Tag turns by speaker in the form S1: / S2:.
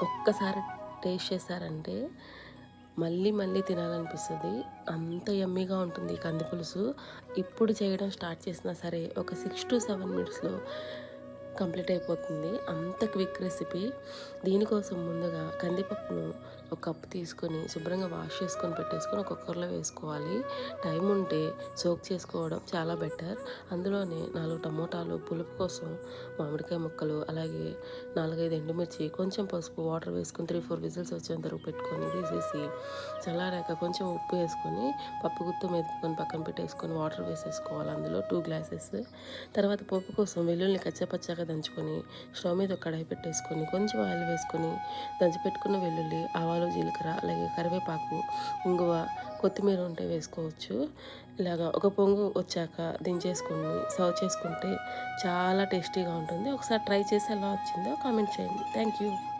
S1: ఒక్కసారి టేస్ట్ చేశారంటే మళ్ళీ మళ్ళీ తినాలనిపిస్తది. అంత యమ్మీగా ఉంటుంది ఈ కంది పులుసు. ఇప్పుడు చేయడం స్టార్ట్ చేసినా సరే ఒక 6-7 మినిట్స్‌లో కంప్లీట్ అయిపోతుంది. అంత క్విక్ రెసిపీ. దీనికోసం ముందుగా కందిపప్పును ఒక కప్ తీసుకొని శుభ్రంగా వాష్ చేసుకొని పెట్టేసుకొని ఒక కుక్కర్‌లో వేసుకోవాలి. టైం ఉంటే సోక్ చేసుకోవడం చాలా బెటర్. అందులోనే 4 టమోటాలు, పులుపు కోసం మామిడికాయ ముక్కలు, అలాగే 4, 5 ఎండుమిర్చి, కొంచెం పసుపు, వాటర్ వేసుకొని 3, 4 విజిల్స్ వచ్చేంత వరకు పెట్టుకొని తీసేసి చల్లారాక కొంచెం ఉప్పు వేసుకొని పప్పు గుత్తు మెదుపుకొని పక్కన పెట్టేసుకొని వాటర్ వేసేసుకోవాలి. అందులో 2 గ్లాసెస్. తర్వాత పోపు కోసం వెల్లుల్లిని కచ్చాపచ్చాగా దంచుకొని స్టవ్ మీద ఒక కడాయి పెట్టేసుకొని కొంచెం ఆయిల్ వేసుకొని దంచిపెట్టుకున్న వెల్లుల్లి, ఆవాలు, జీలకర్ర, అలాగే కరివేపాకు, ఇంగువ, కొత్తిమీర ఉంటే వేసుకోవచ్చు. ఇలాగా ఒక పొంగు వచ్చాక దించేసుకొని సర్వ్ చేసుకుంటే చాలా టేస్టీగా ఉంటుంది. ఒకసారి ట్రై చేసి ఎలా వచ్చిందో కామెంట్ చేయండి. Thank you.